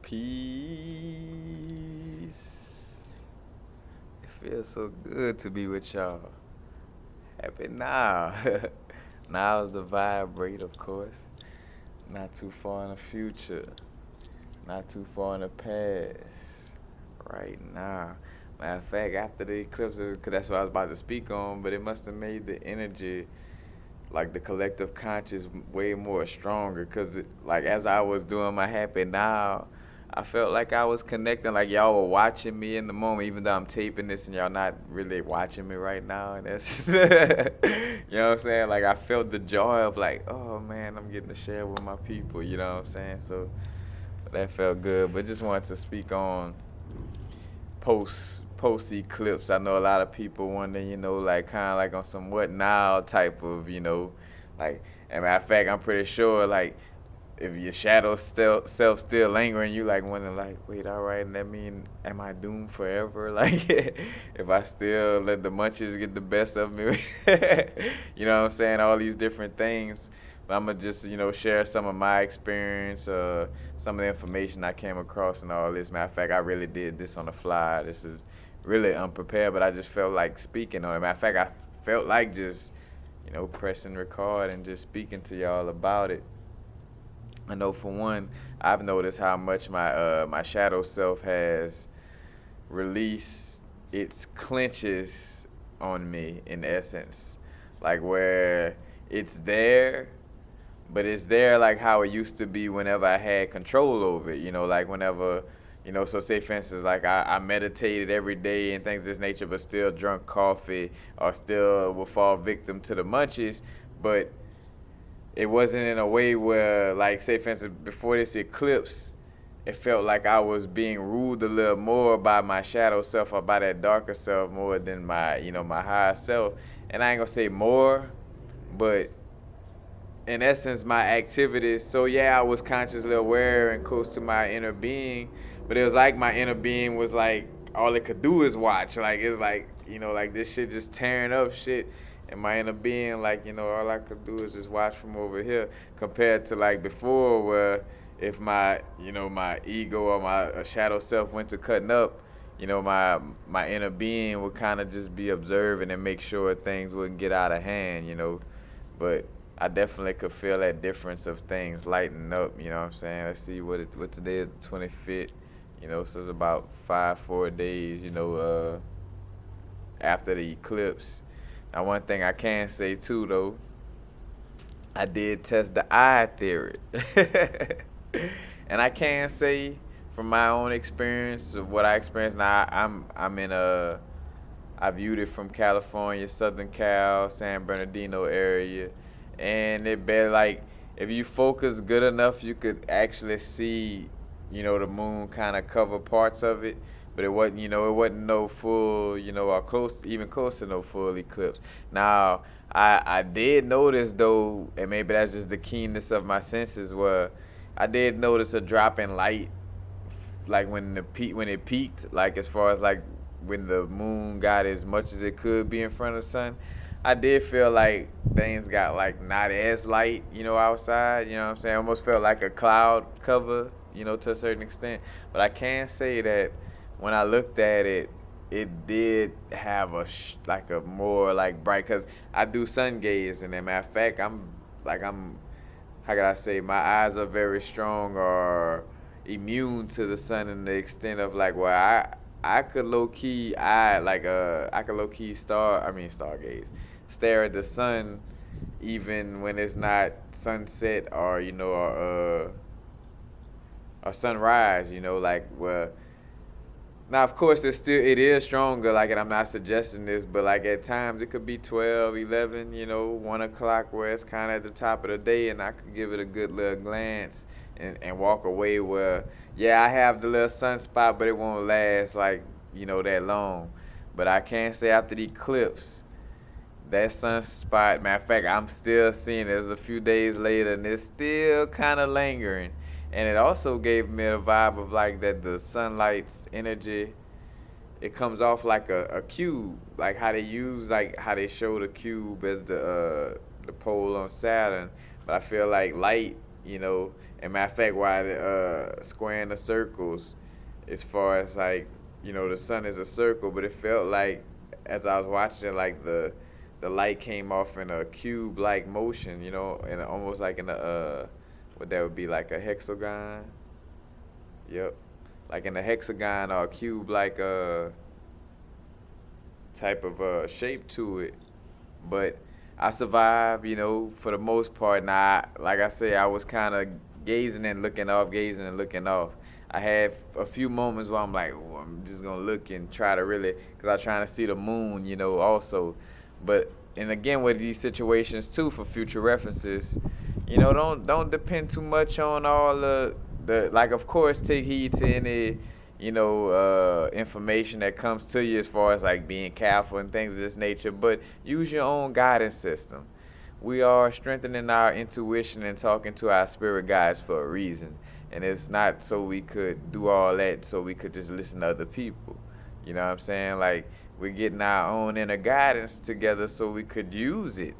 Peace. It feels so good to be with y'all. Happy now. Now's the vibrate, of course. Not too far in the future. Not too far in the past. Right now. Matter of fact, after the eclipses, because that's what I was about to speak on, but it must have made the energy, like the collective conscious, way more stronger. Because, like, as I was doing my happy now, I felt like I was connecting, like y'all were watching me in the moment, even though I'm taping this and y'all not really watching me right now. And that's, you know what I'm saying? Like, I felt the joy of, like, oh man, I'm getting to share with my people, you know what I'm saying? So that felt good. But just wanted to speak on post eclipse. I know a lot of people wonder, like kind of like on some what now type of, like. And matter of fact, I'm pretty sure like if your shadow still self still lingering, you like wondering like, wait, all right, and that mean am I doomed forever? Like if I still let the munchies get the best of me, you know what I'm saying? All these different things. But I'm gonna just share some of my experience, some of the information I came across, and all this. Matter of fact, I really did this on the fly. This is really unprepared, but I just felt like speaking on it. Matter of fact, I felt like just pressing record and just speaking to y'all about it. I know for one, I've noticed how much my shadow self has released its clenches on me in essence, like where it's there, but it's there like how it used to be whenever I had control over it. Like whenever. So say for instance, like I meditated every day and things of this nature, but still drunk coffee or still would fall victim to the munchies. But it wasn't in a way where, like, say for instance, before this eclipse, it felt like I was being ruled a little more by my shadow self or by that darker self more than my higher self. And I ain't gonna say more, but in essence, my activities. So yeah, I was consciously aware and close to my inner being, but it was like my inner being was like all it could do is watch. Like it's like like this shit just tearing up shit, and my inner being like all I could do is just watch from over here. Compared to like before, where if my my ego or my shadow self went to cutting up, my inner being would kind of just be observing and make sure things wouldn't get out of hand. But I definitely could feel that difference of things lighting up. You know what I'm saying? Let's see what today is, the 25th. So it's about 4 days. After the eclipse. Now, one thing I can say too, though, I did test the eye theory, and I can say from my own experience of what I experienced. Now, I'm in a I viewed it from California, Southern Cal, San Bernardino area, and it bet like if you focus good enough, you could actually see, the moon kind of cover parts of it, but it wasn't no full, or close, even close to no full eclipse. Now, I did notice though, and maybe that's just the keenness of my senses, where I did notice a drop in light like when it peaked, like as far as like when the moon got as much as it could be in front of the sun, I did feel like things got like not as light, outside. You know what I'm saying? Almost felt like a cloud cover, to a certain extent. But I can say that when I looked at it, it did have like a more like bright, cause I do sun gaze, and as a matter of fact, I'm how can I say, my eyes are very strong or immune to the sun in the extent of like where I could low key I could low key stargaze, stare at the sun even when it's not sunset or or sunrise, like where now, of course, it is stronger. Like, and I'm not suggesting this, but like at times it could be 12, 11, 1 o'clock, where it's kind of at the top of the day, and I could give it a good little glance and walk away. Where, yeah, I have the little sunspot, but it won't last like that long. But I can say after the eclipse, that sunspot. Matter of fact, I'm still seeing it. It's a few days later, and it's still kind of lingering. And it also gave me a vibe of like that the sunlight's energy, it comes off like a cube, like how they show the cube as the pole on Saturn. But I feel like light, And matter of fact, why the squaring the circles, as far as like, the sun is a circle, but it felt like as I was watching it, like the light came off in a cube like motion, and almost like in a what that would be like a hexagon. Yep, like in a hexagon or a cube like type of shape to it. But I survived, for the most part. Now, like I said, I was kind of gazing and looking off, gazing and looking off. I had a few moments where I'm like, oh, I'm just gonna look and try to really, cause I'm trying to see the moon, also. But and again with these situations too, for future references, don't depend too much on all the like. Of course, take heed to any information that comes to you as far as like being careful and things of this nature, but use your own guidance system. We are strengthening our intuition and talking to our spirit guides for a reason. And it's not so we could do all that so we could just listen to other people. You know what I'm saying? Like, we're getting our own inner guidance together so we could use it,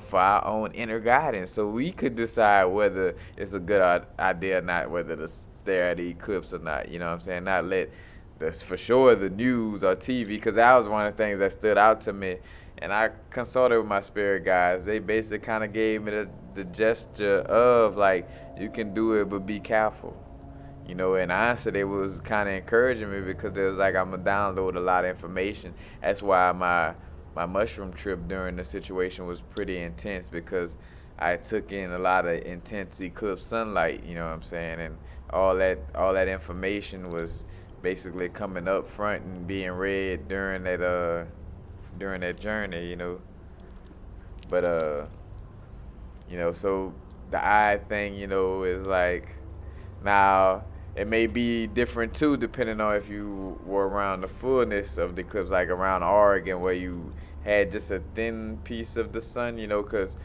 for our own inner guidance. So we could decide whether it's a good idea or not, whether to stare at the eclipse or not. You know what I'm saying? Not let for sure the news or TV, because that was one of the things that stood out to me. And I consulted with my spirit guides. They basically kind of gave me the gesture of like, you can do it, but be careful. And honestly, they was kind of encouraging me because it was like I'm gonna download a lot of information. That's why my mushroom trip during the situation was pretty intense, because I took in a lot of intense eclipse sunlight. You know what I'm saying? And all that information was basically coming up front and being read during that journey. But so the eye thing, is like, now it may be different too, depending on if you were around the fullness of the eclipse, like around Oregon, where you had just a thin piece of the sun, because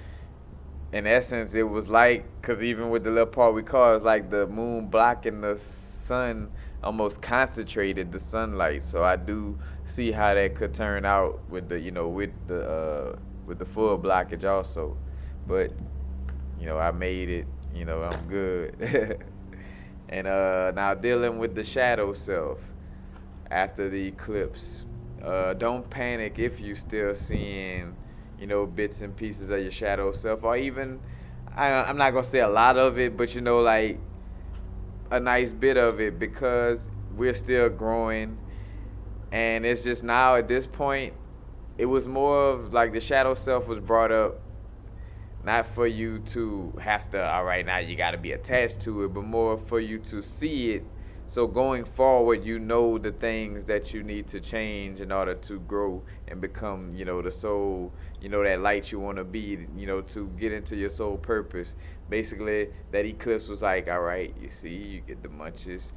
in essence it was like, because even with the little part we call, it's like the moon blocking the sun, almost concentrated the sunlight. So I do see how that could turn out with the, with the full blockage also. But I made it. I'm good. And now dealing with the shadow self after the eclipse. Don't panic if you still seeing, bits and pieces of your shadow self, or even, I'm not gonna say a lot of it, but like a nice bit of it, because we're still growing, and it's just now at this point, it was more of like the shadow self was brought up not for you to have to, all right, now you got to be attached to it, but more for you to see it. So going forward, the things that you need to change in order to grow and become, the soul, that light you want to be, to get into your soul purpose. Basically, that eclipse was like, all right, you see, you get the munches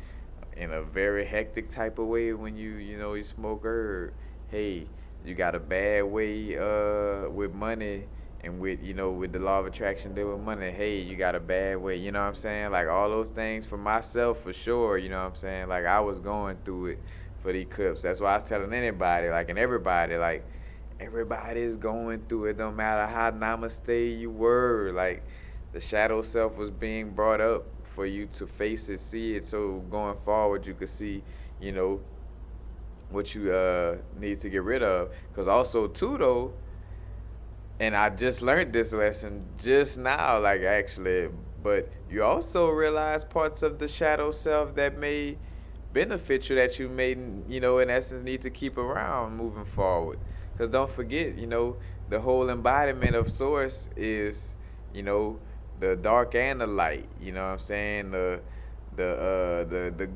in a very hectic type of way when you smoke herb. Hey, you got a bad way with money, and with the law of attraction deal with money. Hey, you got a bad way, you know what I'm saying? Like all those things for myself, for sure, you know what I'm saying? Like I was going through it for the eclipse. That's why I was telling anybody, like, and everybody, like, everybody's going through it, no matter how namaste you were. Like, the shadow self was being brought up for you to face it, see it, so going forward you could see, you know, what you need to get rid of. Because also too though, and I just learned this lesson just now, like actually, but you also realize parts of the shadow self that may benefit you, that you may, in essence need to keep around moving forward. Because don't forget, the whole embodiment of source is, you know, the dark and the light, you know what I'm saying? The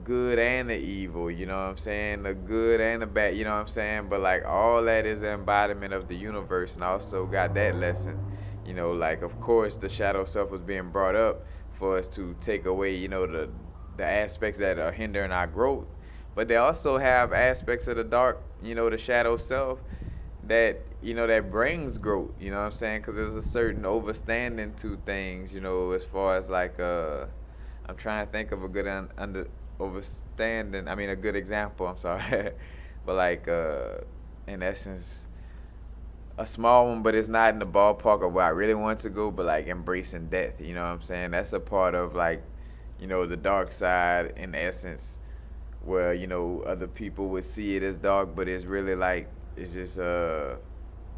good and the evil, you know what I'm saying? The good and the bad, you know what I'm saying? But like all that is the embodiment of the universe, and I also got that lesson. Like of course the shadow self was being brought up for us to take away, the aspects that are hindering our growth. But they also have aspects of the dark, the shadow self that that brings growth. You know what I'm saying? Because there's a certain overstanding to things. As far as like I'm trying to think of a good under overstanding. I mean, a good example. I'm sorry, but like in essence, a small one, but it's not in the ballpark of where I really want to go. But like embracing death. You know what I'm saying? That's a part of like the dark side in essence, where other people would see it as dark, but it's really like it's just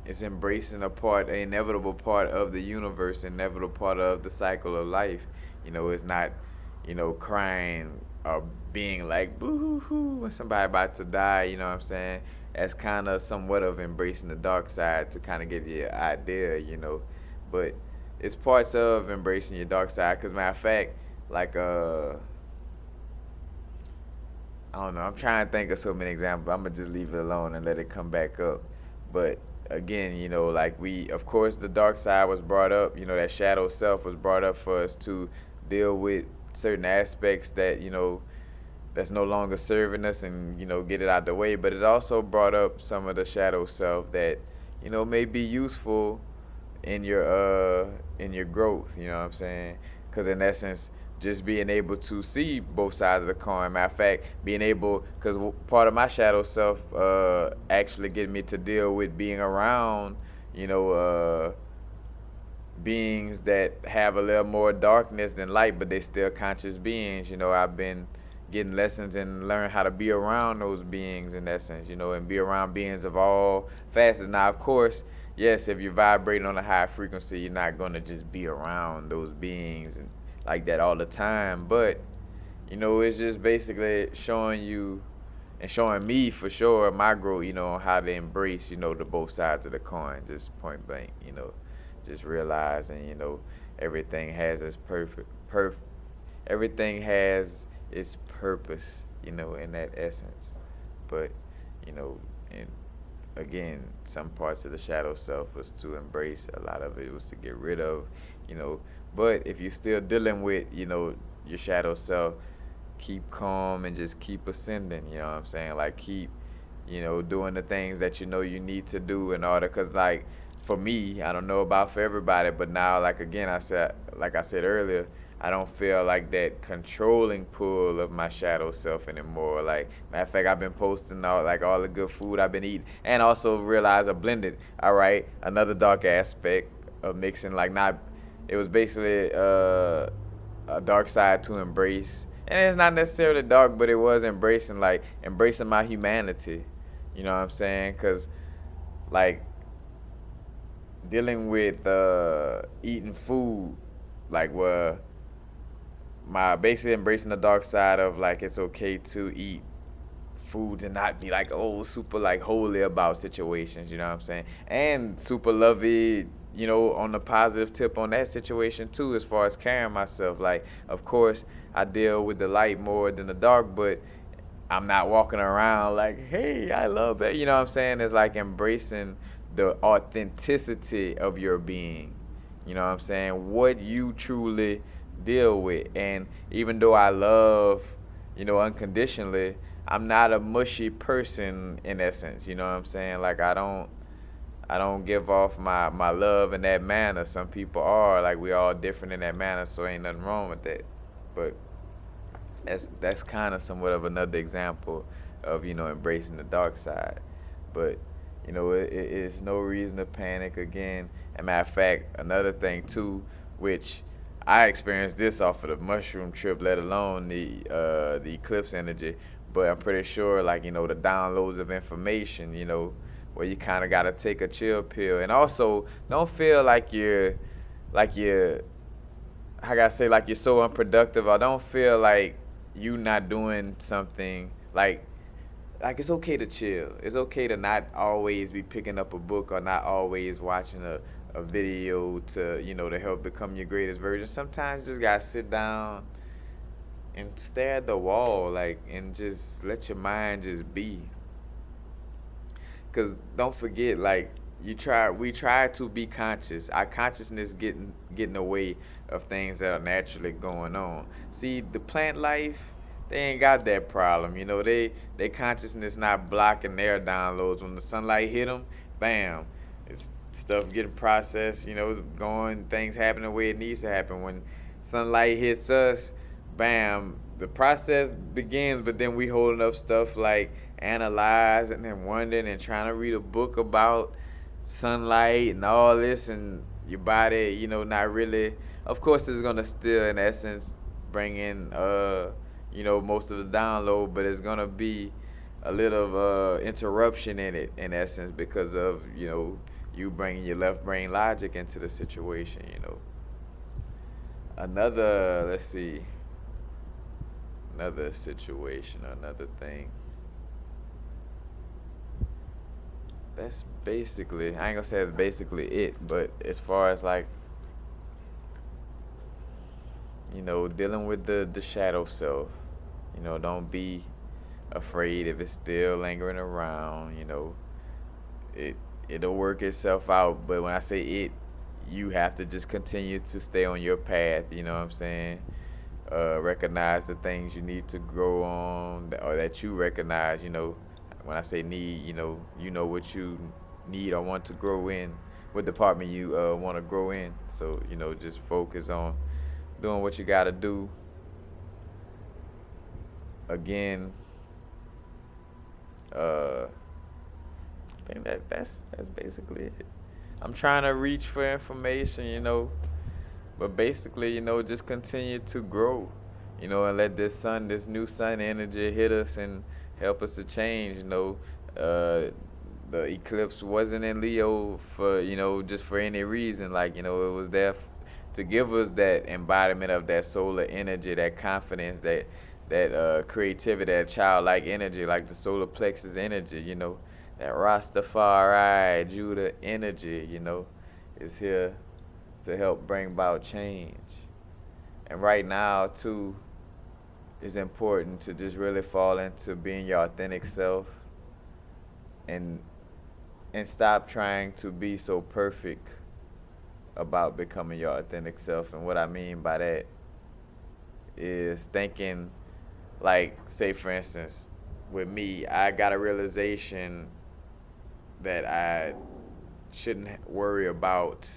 it's embracing a part, an inevitable part of the universe, inevitable part of the cycle of life. It's not, crying or being like boo hoo hoo when somebody about to die. You know what I'm saying? That's kind of somewhat of embracing the dark side to kind of give you an idea. But it's parts of embracing your dark side. Cause matter of fact, like I don't know. I'm trying to think of so many examples. I'm gonna just leave it alone and let it come back up. But again, like of course, the dark side was brought up. That shadow self was brought up for us to deal with certain aspects that that's no longer serving us and get it out the way. But it also brought up some of the shadow self that may be useful in your growth. You know what I'm saying? Because in essence, just being able to see both sides of the coin. Matter of fact, being able, because part of my shadow self actually get me to deal with being around, you know, beings that have a little more darkness than light, but they still conscious beings. I've been getting lessons and learn how to be around those beings in essence, and be around beings of all facets. Now, of course, yes, if you're vibrating on a high frequency, you're not gonna just be around those beings and like that all the time. But it's just basically showing you and showing me for sure my growth, on how to embrace, the both sides of the coin, just point blank, just realizing, everything has its everything has its purpose, in that essence. But, and again, some parts of the shadow self was to embrace, a lot of it was to get rid of, you know. But if you're still dealing with, your shadow self, keep calm and just keep ascending, you know what I'm saying? Like keep, doing the things that you need to do in order, cause like for me, I don't know about for everybody, but now like again, like I said earlier, I don't feel like that controlling pull of my shadow self anymore. Like matter of fact, I've been posting all the good food I've been eating, and also realize I blended. All right, another dark aspect of mixing, like not, it was basically a dark side to embrace, and it's not necessarily dark, but it was embracing my humanity. You know what I'm saying? Cause like dealing with eating food, like where my basically embracing the dark side of like it's okay to eat foods and not be like super like holy about situations, you know what I'm saying? And super lovey, on the positive tip on that situation too, as far as carrying myself. Like of course I deal with the light more than the dark, but I'm not walking around like, hey, I love it. You know what I'm saying? It's like embracing the authenticity of your being. You know what I'm saying? What you truly deal with. And even though I love, unconditionally, I'm not a mushy person in essence. You know what I'm saying? Like I don't give off my love in that manner. Some people are. Like we all different in that manner, so ain't nothing wrong with that. But that's kind of somewhat of another example of embracing the dark side. But it's no reason to panic again. And matter of fact, another thing too, which I experienced this off of the mushroom trip, let alone the eclipse energy. But I'm pretty sure, like the downloads of information, where you kind of gotta take a chill pill, and also don't feel like you're I gotta say, like you're so unproductive. I don't feel like you not doing something like it's okay to chill. It's okay to not always be picking up a book or not always watching a video to help become your greatest version. Sometimes you just gotta sit down and stare at the wall, like, and just let your mind just be. Cause don't forget, like we try to be conscious. Our consciousness getting away of things that are naturally going on. See, the plant life, they ain't got that problem. They consciousness not blocking their downloads. When the sunlight hit them, bam, it's stuff getting processed. Going things happening the way it needs to happen. When sunlight hits us, bam, the process begins. But then we holding up stuff like analyzing and wondering and trying to read a book about sunlight and all this, and your body, not really. Of course, it's gonna still, in essence, bring in most of the download, but it's gonna be a little interruption in it in essence because of you bringing your left brain logic into the situation. Another, let's see, another situation, another thing. That's basically, I ain't gonna say it's basically it, but as far as like, dealing with the shadow self, don't be afraid if it's still lingering around, it it'll work itself out. But when I say it, you have to just continue to stay on your path, you know what I'm saying? Recognize the things you need to grow on, or that you recognize. When I say need, you know what you need or want to grow in, what department you want to grow in. So just focus on doing what you got to do. Again, I think that's basically it. I'm trying to reach for information, but basically, just continue to grow, and let this new sun energy hit us and help us to change. The eclipse wasn't in Leo for, just for any reason. Like, it was there to give us that embodiment of that solar energy, that confidence, that creativity, that childlike energy, like the solar plexus energy, that Rastafari Judah energy, is here to help bring about change. And right now, too, it's important to just really fall into being your authentic self and stop trying to be so perfect about becoming your authentic self. And what I mean by that is thinking, like, say for instance, with me, I got a realization that I shouldn't worry about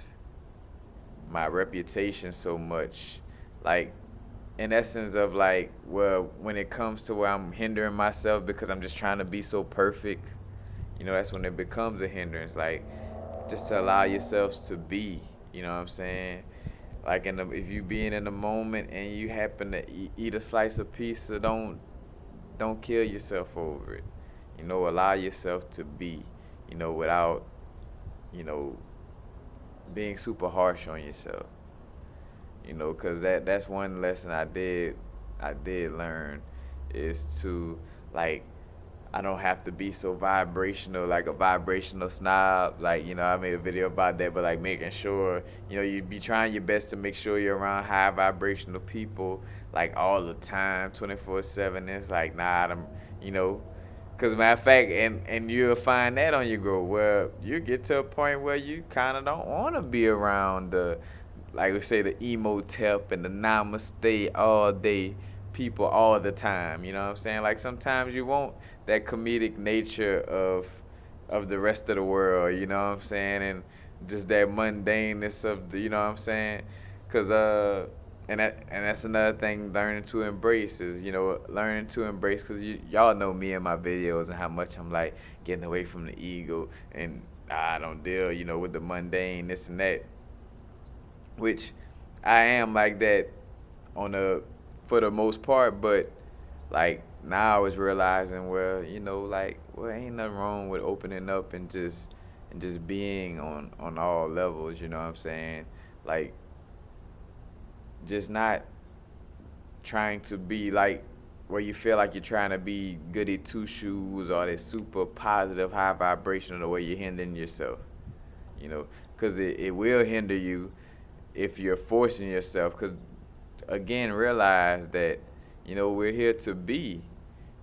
my reputation so much. Like, in essence of like, well, when it comes to where I'm hindering myself because I'm just trying to be so perfect, that's when it becomes a hindrance. Like, just to allow yourselves to be, you know what I'm saying? Like, if you being in the moment and you happen to eat a slice of pizza, don't kill yourself over it. Allow yourself to be, without, you know, being super harsh on yourself. Because that's one lesson I did learn is to, like, I don't have to be so vibrational, like a vibrational snob. Like, I made a video about that, but like making sure, you be trying your best to make sure you're around high vibrational people, like all the time, 24/7. It's like, nah, you know, because matter of fact, and you'll find that on your growth, where you get to a point where you kind of don't want to be around the, like we say, the emotep and the namaste all day people all the time. You know what I'm saying? Like, sometimes you want that comedic nature of the rest of the world. You know what I'm saying? And just that mundaneness of the, you know what I'm saying? Cause and that's another thing, learning to embrace is, learning to embrace, because y'all know me in my videos and how much I'm like getting away from the ego, and I don't deal, with the mundane, this and that, which I am like that on the for the most part. But like, now I was realizing, well, like, well, ain't nothing wrong with opening up and just being on all levels. You know what I'm saying? Like, just not trying to be like, where you feel like you're trying to be goody two shoes or this super positive high vibration, the way you're hindering yourself. You know, because it will hinder you if you're forcing yourself. Because, again, realize that, we're here to be,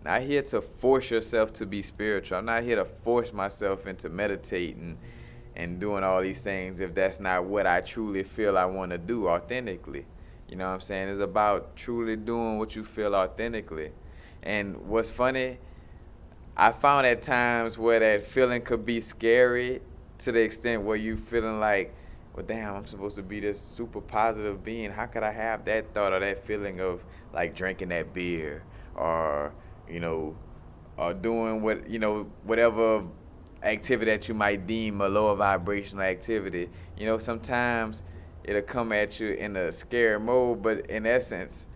not here to force yourself to be spiritual. I'm not here to force myself into meditating and doing all these things if that's not what I truly feel I want to do authentically. You know what I'm saying? It's about truly doing what you feel authentically. And what's funny, I found at times where that feeling could be scary, to the extent where you feeling like, well, damn, I'm supposed to be this super positive being. How could I have that thought or that feeling of like drinking that beer, or, you know, or doing whatever activity that you might deem a lower vibrational activity. Sometimes it'll come at you in a scary mode, but in essence,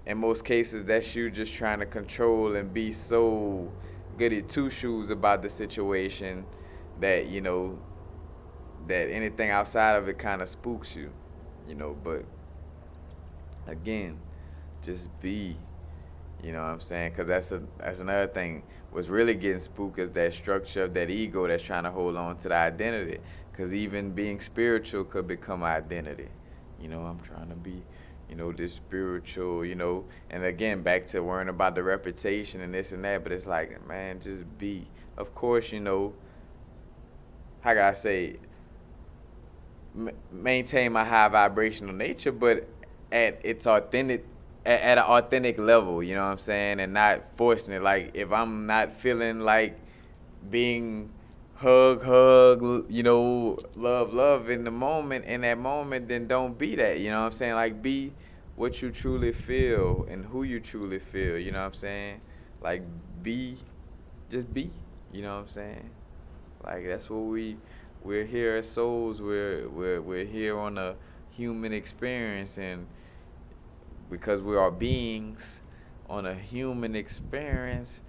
in most cases, that's you just trying to control and be so goody two shoes about the situation that that anything outside of it kind of spooks you. But again, just be. You know what I'm saying? Because that's another thing. What's really getting spooked is that structure of that ego that's trying to hold on to the identity. Because even being spiritual could become identity. I'm trying to be, this spiritual, And again, back to worrying about the reputation and this and that. But it's like, man, just be. Of course, how can I say, maintain my high vibrational nature, but at its authentic, at an authentic level, you know what I'm saying, and not forcing it. Like if I'm not feeling like being hug, love in that moment, then don't be that. You know what I'm saying? Like be what you truly feel and who you truly feel. You know what I'm saying? Like be, just be. You know what I'm saying? Like that's what we're here as souls. We're here on a human experience, and because we are beings on a human experience,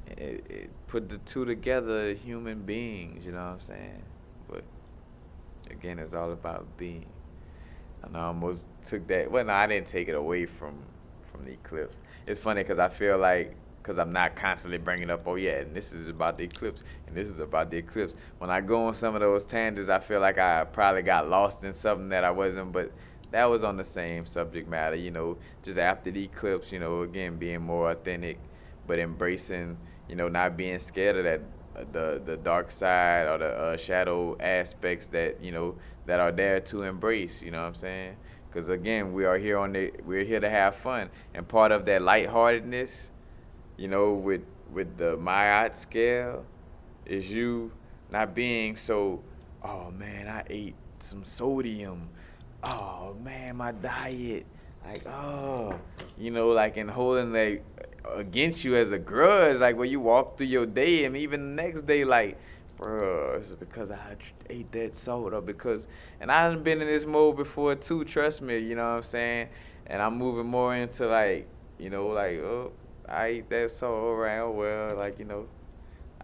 it put the two together, human beings. You know what I'm saying? But again, it's all about being. And I almost took that. Well, no, I didn't take it away from the eclipse. It's funny because I feel like because I'm not constantly bringing up, oh yeah, and this is about the eclipse, and this is about the eclipse. When I go on some of those tangents, I feel like I probably got lost in something that I wasn't, but that was on the same subject matter, just after the eclipse, again, being more authentic, but embracing, not being scared of that, the dark side or the shadow aspects that are there to embrace. You know what I'm saying? Because again, we're here to have fun, and part of that lightheartedness, with the Mayat scale, is you not being so, oh man, I ate some sodium. Oh man, my diet. Like, oh, like and holding that against you as a grudge, like when you walk through your day and even the next day, like, bro, this is because I ate that salt or because, and I done been in this mode before too, trust me, you know what I'm saying? And I'm moving more into like, like, oh, I ate that salt, all right, oh well, like,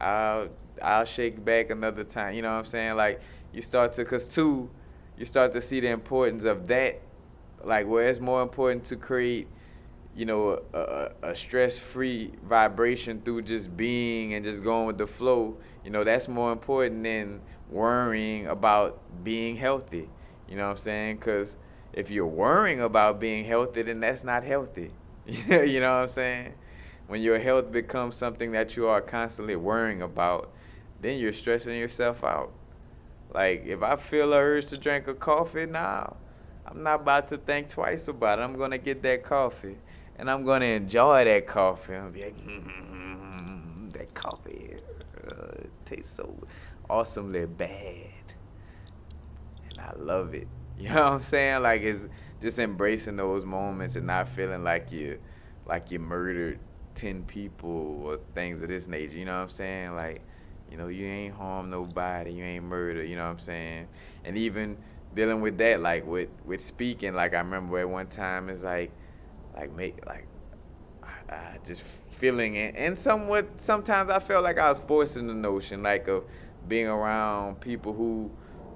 I'll I'll shake back another time. You know what I'm saying? Like you start to, cause two, you start to see the importance of that. Like where it's more important to create, a stress-free vibration through just being and just going with the flow. That's more important than worrying about being healthy. You know what I'm saying? Cause if you're worrying about being healthy, then that's not healthy. You know what I'm saying? When your health becomes something that you are constantly worrying about, then you're stressing yourself out. Like if I feel a urge to drink a coffee now, I'm not about to think twice about it. I'm gonna get that coffee, and I'm gonna enjoy that coffee. I'm be like, that coffee tastes so awesomely bad, and I love it. You know what I'm saying? Like it's just embracing those moments and not feeling like you murdered 10 people or things of this nature. You know what I'm saying? Like, you ain't harmed nobody, you ain't murdered. You know what I'm saying? And even dealing with that, like with speaking, like I remember at one time, it's like make like just feeling it, and somewhat sometimes I felt like I was forcing the notion, like of being around people who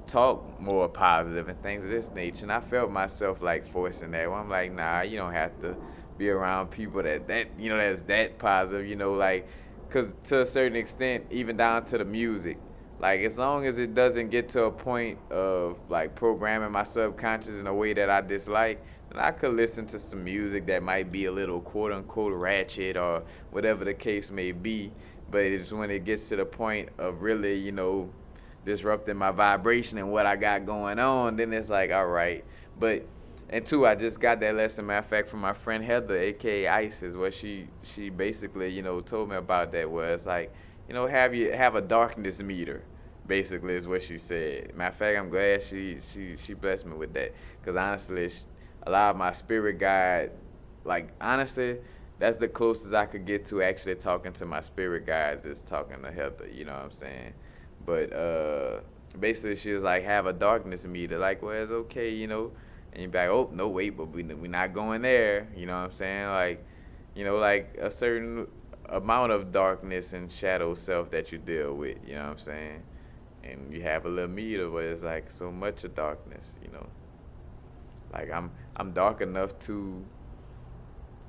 talk more positive and things of this nature, and I felt myself like forcing that. Well, I'm like, nah, you don't have to be around people that's that positive, like, cause to a certain extent, even down to the music. Like as long as it doesn't get to a point of like programming my subconscious in a way that I dislike, then I could listen to some music that might be a little quote unquote ratchet or whatever the case may be. But it's when it gets to the point of really, disrupting my vibration and what I got going on, then it's like, all right. But and two, I just got that lesson, matter of fact, from my friend Heather, aka Isis, where she basically, told me about that. Where it's like, have a darkness meter, basically is what she said. Matter of fact, I'm glad she blessed me with that, because honestly, a lot of my spirit guide, like honestly, that's the closest I could get to actually talking to my spirit guides is talking to Heather. You know what I'm saying? But basically, she was like, have a darkness meter. Like, well, it's okay, And you be like, oh no, wait, but we not going there. You know what I'm saying? Like, like a certain amount of darkness and shadow self that you deal with. You know what I'm saying? And you have a little meter where it's like so much of darkness. Like I'm dark enough to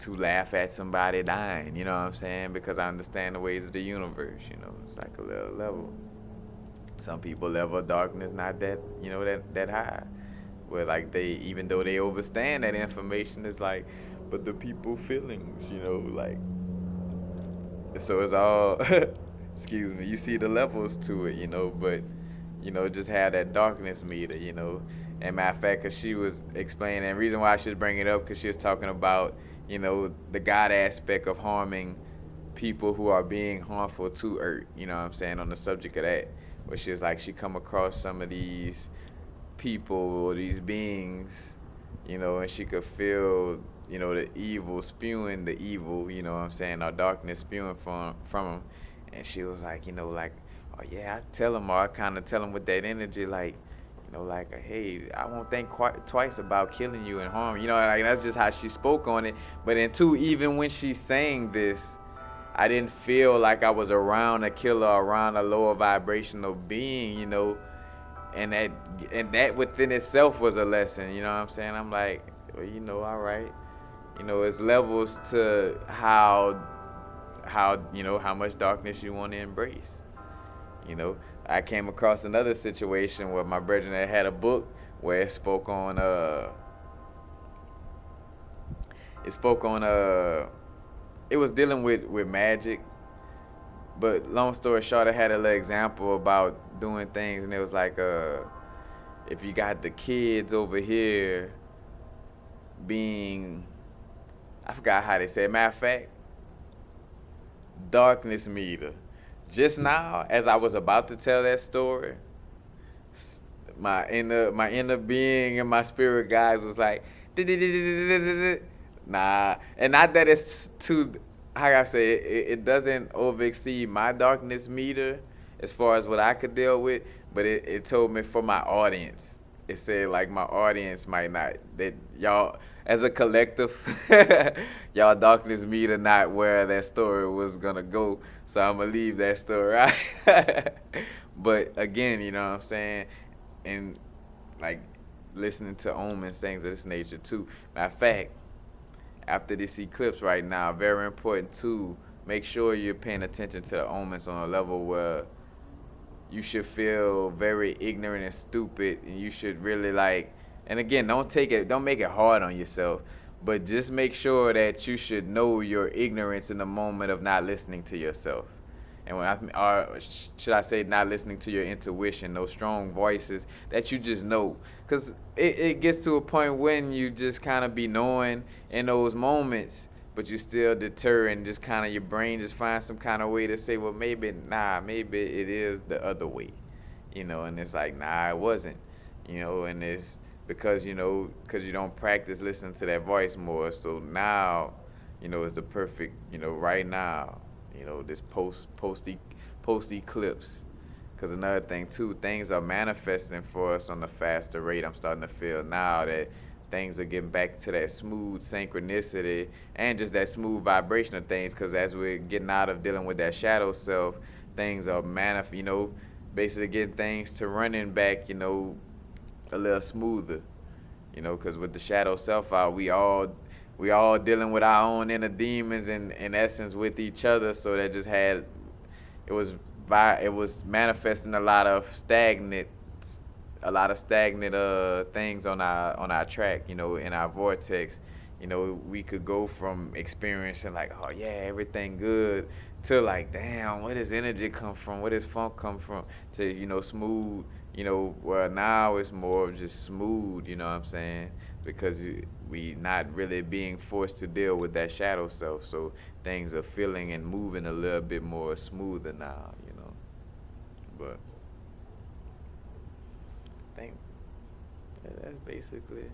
laugh at somebody dying. You know what I'm saying? Because I understand the ways of the universe. It's like a little level. Some people level of darkness not that that high. Where like they, even though they overstand that information, is like, but the people feelings, like, so it's all excuse me, you see the levels to it, but just have that darkness meter, and matter of fact, because she was explaining, and the reason why I should bring it up, because she was talking about the God aspect of harming people who are being harmful to earth, what I'm saying, on the subject of that, where she was like, she come across some of these people or these beings, and she could feel, the evil spewing the evil, what I'm saying, or darkness spewing from them. And she was like, like, oh yeah, I tell them, or I kind of tell them with that energy, like, like, hey, I won't think quite twice about killing you and harm. Like that's just how she spoke on it. But then too, even when she's saying this, I didn't feel like I was around a killer, around a lower vibrational being, and that within itself was a lesson. You know what I'm saying? I'm like, well, all right. It's levels to how how much darkness you want to embrace. You know, I came across another situation where my brethren had a book where it spoke on it was dealing with magic. But long story short, I had a little example about doing things, and it was like, if you got the kids over here being, I forgot how they say it. Matter of fact, darkness meter. Just now, as I was about to tell that story, my inner being and my spirit guides was like, nah, and not that it's too, how I say it doesn't over exceed my darkness meter as far as what I could deal with, but it told me for my audience. It said like my audience might not, that y'all as a collective, y'all darkness meter not where that story was gonna go, so I'm gonna leave that story right. But again, you know what I'm saying, and like listening to omens, things of this nature too. Matter of fact, after this eclipse right now, very important too. Make sure you're paying attention to the omens on a level where you should feel very ignorant and stupid, and you should really like. And again, don't make it hard on yourself, but just make sure that you should know your ignorance in the moment of not listening to yourself. And or should I say, not listening to your intuition, those strong voices that you just know, because it gets to a point when you just kind of be knowing in those moments, but you still deter, and just kind of your brain just finds some kind of way to say, well, maybe it is the other way, and it's like, nah, it wasn't, and it's because because you don't practice listening to that voice more. So now, it's the perfect, right now, this post eclipse. Because another thing too, things are manifesting for us on a faster rate. I'm starting to feel now that things are getting back to that smooth synchronicity and just that smooth vibration of things. Because as we're getting out of dealing with that shadow self, things are basically getting things to running back, a little smoother. Because with the shadow self out, we all dealing with our own inner demons and in essence with each other. So that just had it was it was manifesting a lot of stagnant things on our track, in our vortex. We could go from experiencing like, oh yeah, everything good, to like, damn, where does energy come from? Where does funk come from? To smooth. Well, now it's more of just smooth. You know what I'm saying? Because we not really being forced to deal with that shadow self, so things are feeling and moving a little bit more smoother now. But I think that's basically.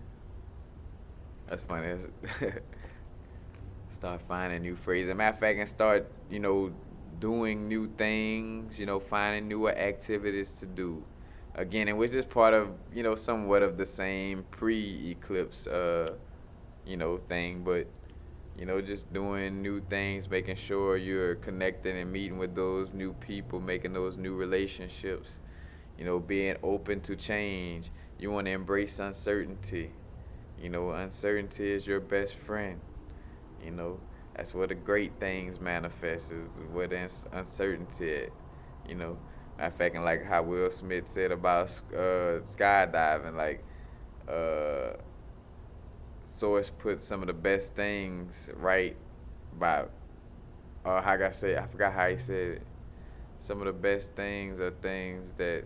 That's funny. Start finding new phrases. Matter of fact, and start, doing new things. Finding newer activities to do. again, and which is part of, somewhat of the same pre-eclipse, thing, but just doing new things, making sure you're connecting and meeting with those new people, making those new relationships, being open to change. You want to embrace uncertainty. Uncertainty is your best friend. You know, that's where the great things manifest, is where the uncertainty at. You know, matter of fact, and like how Will Smith said about skydiving, like uh, Source put some of the best things right by, how I say, I forgot how he said it. Some of the best things are things that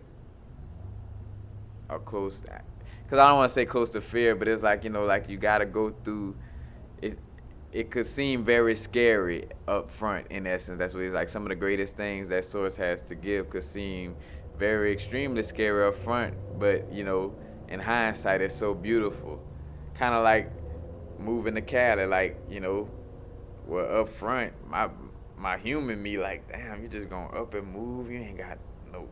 are close, because I don't want to say close to fear, but it's like, like you got to go through it. It could seem very scary up front. In essence, that's what he's like. Some of the greatest things that Source has to give could seem very extremely scary up front, but in hindsight, it's so beautiful. Kind of like moving to Cali, like well, up front, my human me like, damn, you just gonna up and move. You ain't got no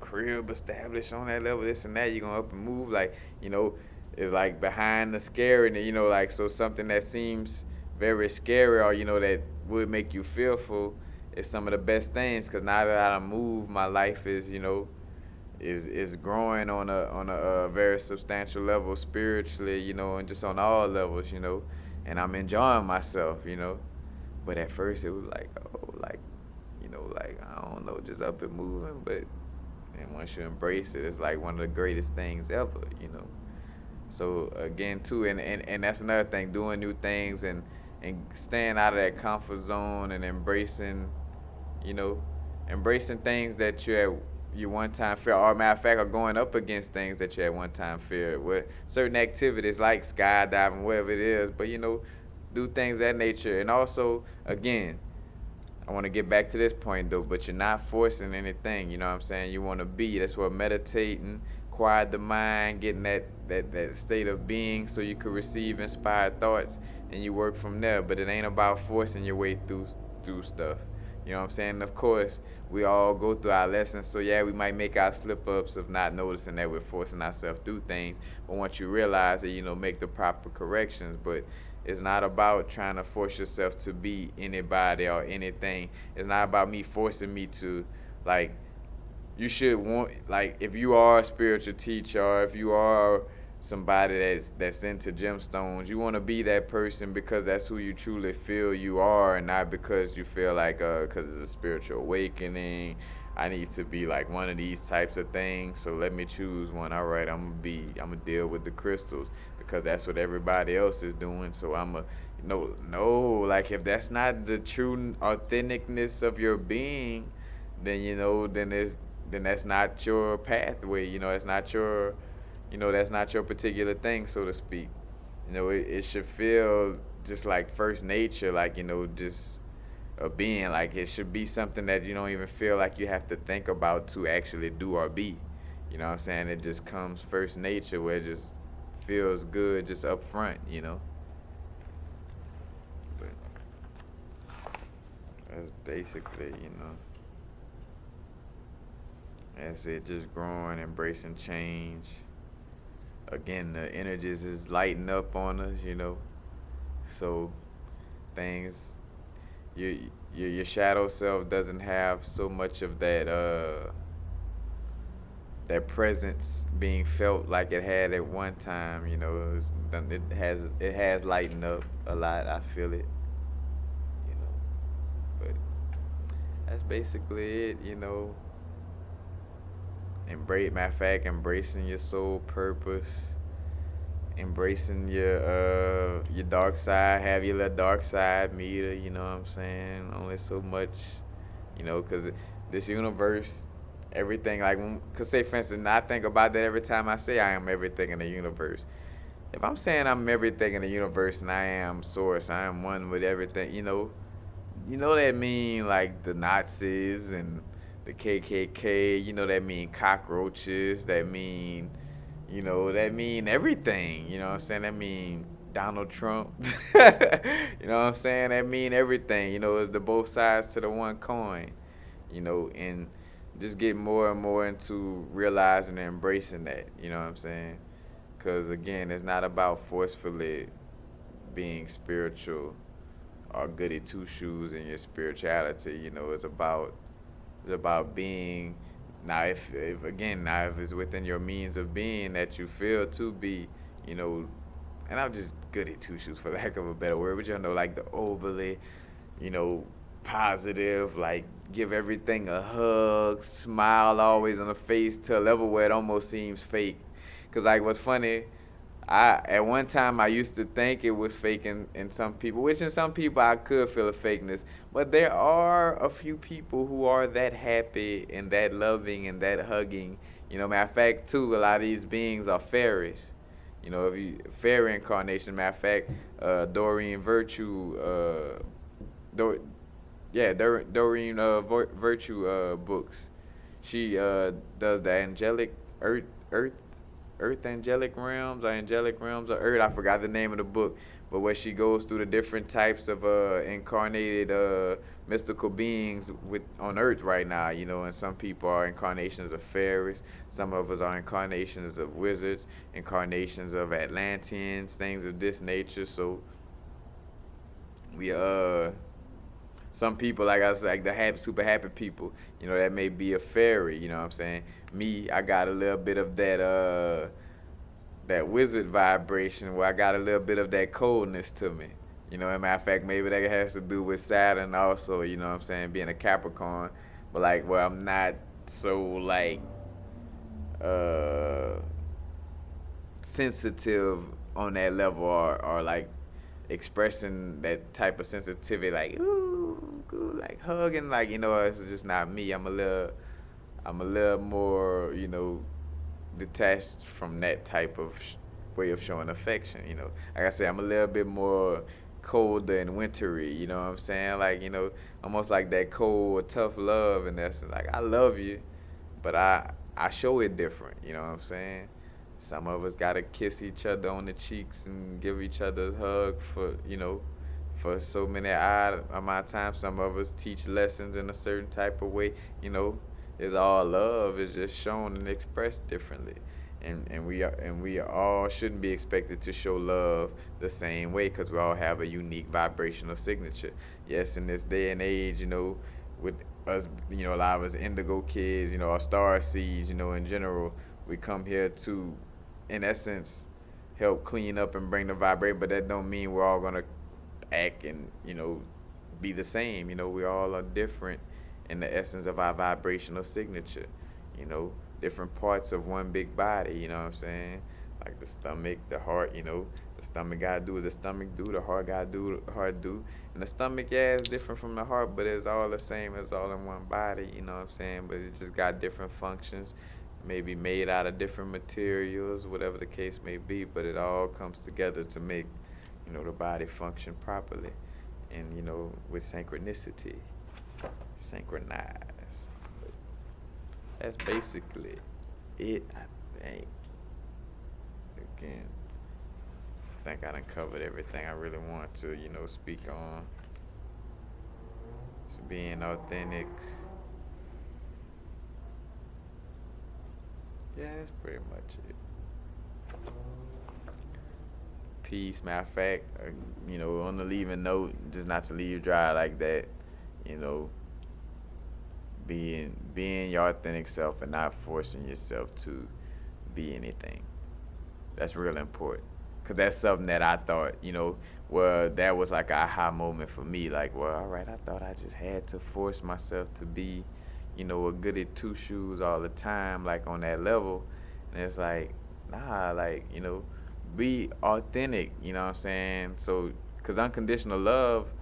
crib established on that level, this and that. You gonna up and move, like, you know, it's like behind the scary, and like, so something that seems very scary, or that would make you fearful, is some of the best things. Cause now that I move, my life is is growing on a very substantial level spiritually, and just on all levels, and I'm enjoying myself, But at first it was like, oh, like, like, I don't know, just up and moving. But and once you embrace it, it's like one of the greatest things ever. So again, too, and that's another thing, doing new things, and staying out of that comfort zone, and you know, embracing things that you one time fear, or matter of fact, are going up against things that you at one time feared. With certain activities like skydiving, whatever it is, but do things of that nature. And also, again, I want to get back to this point though, but you're not forcing anything. You know what I'm saying? You want to be. That's what meditating, quiet the mind, getting that state of being, so you could receive inspired thoughts, and you work from there. But it ain't about forcing your way through stuff. You know what I'm saying? Of course, we all go through our lessons, so yeah, we might make our slip ups of not noticing that we're forcing ourselves through things. But once you realize it, make the proper corrections. But it's not about trying to force yourself to be anybody or anything. It's not about me forcing me to, like, you should want, like, if you are a spiritual teacher, or if you are somebody that's into gemstones, you want to be that person because that's who you truly feel you are, and not because you feel like, because it's a spiritual awakening, I need to be like one of these types of things, so let me choose one. All right, I'm gonna deal with the crystals because that's what everybody else is doing, so I'm a, no, like, if that's not the true authenticness of your being, then then that's not your pathway. It's not your, that's not your particular thing, so to speak. It should feel just like first nature, like, just a being. Like, it should be something that you don't even feel like you have to think about to actually do or be. You know what I'm saying? It just comes first nature, where it just feels good just up front. But that's basically, that's it. Just growing, embracing change. Again, the energies is lighting up on us, So things, your your shadow self doesn't have so much of that presence being felt like it had at one time. It has lightened up a lot. I feel it. You know, but that's basically it. Matter of fact, embracing your soul purpose, embracing your dark side, have your little dark side meter, you know what I'm saying? Only so much, because this universe, everything, like, cause say for instance, I think about that every time I say I am everything in the universe. If I'm saying I'm everything in the universe and I am source, I am one with everything, that mean like the Nazis and the KKK, that mean cockroaches, that mean everything, you know what I'm saying? That mean Donald Trump. You know what I'm saying? That mean everything, it's the both sides to the one coin, and just get more and more into realizing and embracing that. You know what I'm saying? Because again, it's not about forcefully being spiritual or goody two shoes in your spirituality. You know, it's about being. Now, if again, now if it's within your means of being that you feel to be, you know, and I'm just goody two shoes for lack of a better word, but you know, like the overly, you know, positive, like give everything a hug, smile always on the face to a level where it almost seems fake. Cause like what's funny, I at one time I used to think it was fake in some people, which in some people I could feel a fakeness. But there are a few people who are that happy and that loving and that hugging. You know, matter of fact, too, a lot of these beings are fairies. You know, if you fairy incarnation. Matter of fact, Doreen Virtue, Dor, yeah, Doreen Virtue books. She does the angelic earth earth Earth Angelic Realms or Angelic Realms of Earth. I forgot the name of the book, but where she goes through the different types of incarnated mystical beings with on Earth right now. You know, and some people are incarnations of fairies. Some of us are incarnations of wizards, incarnations of Atlanteans, things of this nature. So we some people like I said, like the happy, super happy people, you know, that may be a fairy. You know what I'm saying? Me, I got a little bit of that wizard vibration where I got a little bit of that coldness to me. You know, as a matter of fact, maybe that has to do with Saturn also, you know what I'm saying, being a Capricorn. But like, well, I'm not so like uh sensitive on that level or like expressing that type of sensitivity like ooh, ooh like hugging like you know it's just not me. I'm a little more, you know, detached from that type of way of showing affection. You know, like I said, I'm a little bit more colder and wintry. You know what I'm saying? Like you know, almost like that cold, tough love, and that's like I love you, but I show it different. You know what I'm saying? Some of us gotta kiss each other on the cheeks and give each other a hug for for so many odd amount of times. Some of us teach lessons in a certain type of way. You know, it's all love. It's just shown and expressed differently, and we all shouldn't be expected to show love the same way because we all have a unique vibrational signature. Yes, in this day and age, you know, with us, you know, a lot of us indigo kids, you know, our star seeds, you know, in general, we come here to, in essence, help clean up and bring the vibration. But that don't mean we're all gonna act and be the same. You know, we all are different in the essence of our vibrational signature. You know, different parts of one big body. You know what I'm saying? Like the stomach, the heart. You know, the stomach gotta do what the stomach do. The heart gotta do what the heart do. And the stomach, yeah, is different from the heart, but it's all the same. It's all in one body. You know what I'm saying? But it just got different functions. Maybe made out of different materials, whatever the case may be. But it all comes together to make the body function properly and with synchronicity, synchronize. But that's basically it. I think. Again, I think I done covered everything I really want to speak on. So being authentic. Yeah, that's pretty much it. Peace. Matter of fact, on the leaving note, just not to leave dry like that. You know, being your authentic self and not forcing yourself to be anything. That's real important. Cause that's something that I thought, well, that was like a aha moment for me. Like, well, all right, I thought I just had to force myself to be, a goody two shoes all the time, like on that level. And it's like, nah, like, be authentic. You know what I'm saying? So, cause unconditional love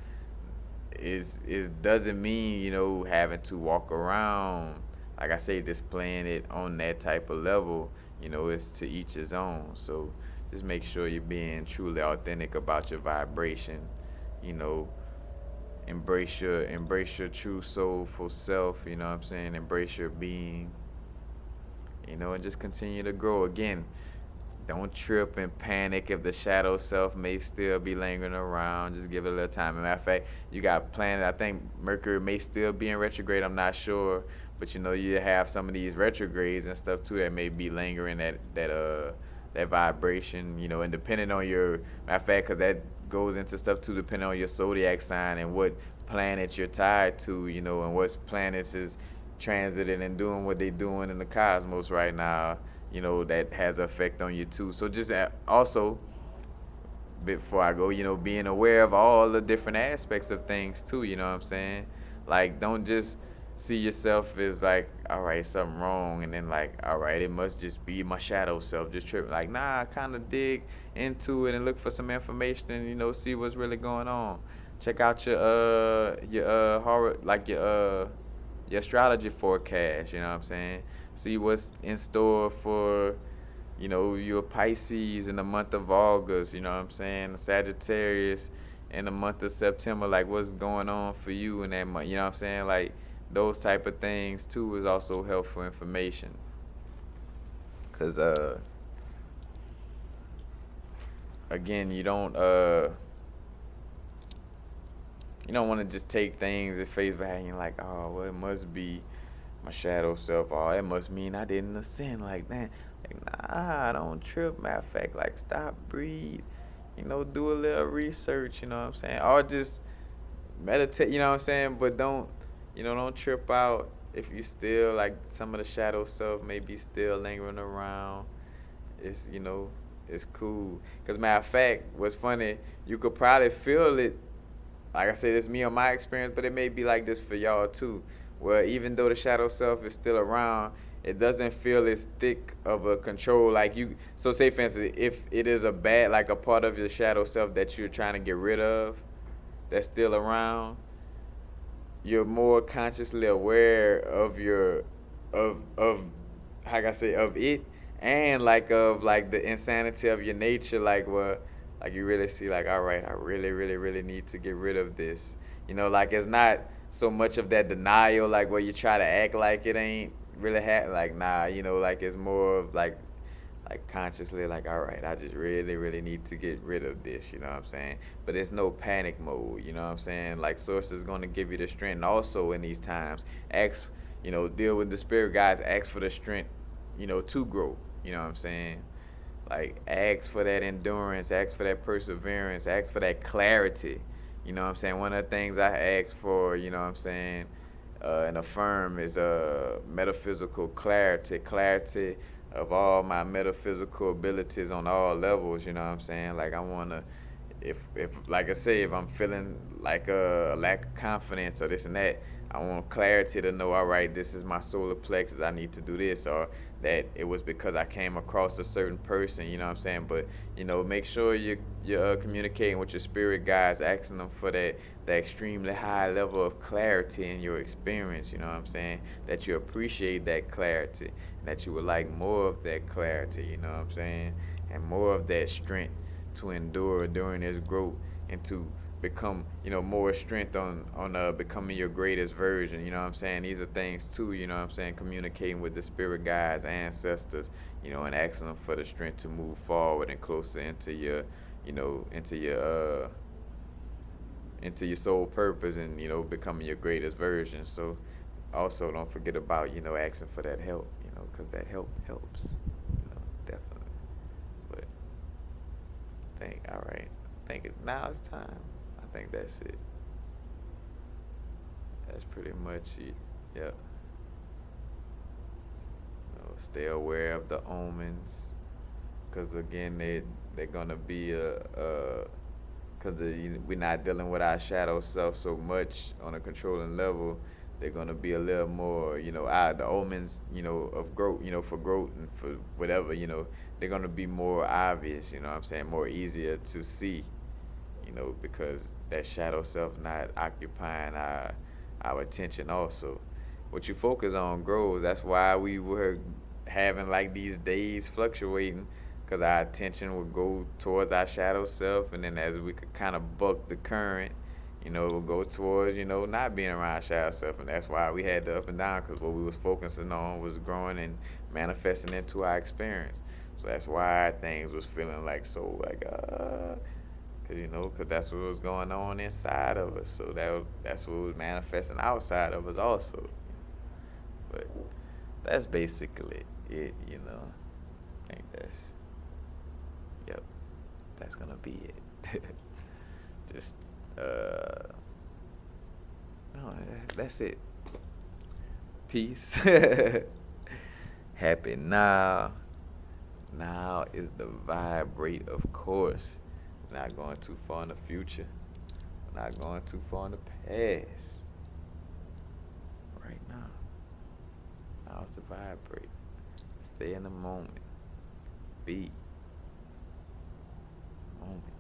is doesn't mean having to walk around like I say displaying it on that type of level. It's to each his own. So just make sure you're being truly authentic about your vibration. You know, embrace your true soulful self. You know what I'm saying? Embrace your being. And just continue to grow. Again, don't trip and panic if the shadow self may still be lingering around. Just give it a little time. As a matter of fact, you got planet. I think Mercury may still be in retrograde. I'm not sure, but you know you have some of these retrogrades and stuff too that may be lingering that vibration. You know, and depending on your matter of fact, because that goes into stuff too, depending on your zodiac sign and what planets you're tied to. You know, and what planets is transiting and doing what they're doing in the cosmos right now, you know, that has an effect on you too. So just also, before I go, you know, being aware of all the different aspects of things too, you know what I'm saying? Like, don't just see yourself as like, all right, something wrong, and then like, all right, it must just be my shadow self just tripping. Like, nah, kind of dig into it and look for some information and, you know, see what's really going on. Check out your horror, like your astrology forecast, you know what I'm saying? See what's in store for, you know, your Pisces in the month of August, you know what I'm saying? Sagittarius in the month of September, like what's going on for you in that month, you know what I'm saying? Like those type of things too is also helpful information. Cause again, you don't want to just take things at face value and like, oh, well, it must be my shadow self. Oh, it must mean I didn't ascend like that. Like, nah, don't trip. Matter of fact, like, stop, breathe. You know, do a little research. You know what I'm saying? Or just meditate. You know what I'm saying? But don't trip out if you still like some of the shadow stuff may be still lingering around. It's it's cool. Cause matter of fact, what's funny, you could probably feel it like I said, it's me on my experience, but it may be like this for y'all too. Where even though the shadow self is still around, it doesn't feel as thick of a control. Like you, so say for instance, if it is a bad, like a part of your shadow self that you're trying to get rid of, that's still around, you're more consciously aware of of how can I say of it, and like of like the insanity of your nature, like what like you really see like, all right, I really need to get rid of this. Like it's not so much of that denial, like where you try to act like it ain't really like nah, like it's more of like consciously like, all right, I just really need to get rid of this, you know what I'm saying? But it's no panic mode, you know what I'm saying? Like source is going to give you the strength. And also in these times, ask, deal with the spirit guys, ask for the strength, to grow, you know what I'm saying? Like ask for that endurance, ask for that perseverance, ask for that clarity. You know what I'm saying? One of the things I ask for, you know what I'm saying, and affirm is metaphysical clarity, clarity of all my metaphysical abilities on all levels, you know what I'm saying? Like I wanna if like I say, if I'm feeling like a lack of confidence or this and that, I want clarity to know, all right, this is my solar plexus, I need to do this, or that it was because I came across a certain person, you know what I'm saying? But make sure you're communicating with your spirit guides, asking them for that extremely high level of clarity in your experience, you know what I'm saying? That you appreciate that clarity, that you would like more of that clarity, you know what I'm saying? And more of that strength to endure during this growth and to become, more strength on becoming your greatest version, you know what I'm saying? These are things too, you know what I'm saying? Communicating with the spirit guides, ancestors, and asking them for the strength to move forward and closer into your, you know, into your uh into your soul purpose and, becoming your greatest version. So also don't forget about, asking for that help, because that help helps, definitely. But all right, I think now it's time. I think that's it. That's pretty much it. Yep. Stay aware of the omens, because again, they're gonna be because we're not dealing with our shadow self so much on a controlling level. They're gonna be a little more, the omens, of growth, for growth and for whatever, they're gonna be more obvious. You know what I'm saying? More easier to see, because that shadow self not occupying our attention also. What you focus on grows. That's why we were having like these days fluctuating, because our attention would go towards our shadow self, and then as we could kind of buck the current, go towards, not being around our shadow self, and that's why we had the up and down, because what we was focusing on was growing and manifesting into our experience. So that's why things was feeling like so like cause cause that's what was going on inside of us. So that's what was manifesting outside of us also. But that's basically it. I think yep, that's gonna be it. Just no, that's it. Peace. Happy now. Now is the vibrate, of course. Not going too far in the future. Not going too far in the past. Right now. Now's the vibrate. Stay in the moment. Be moment.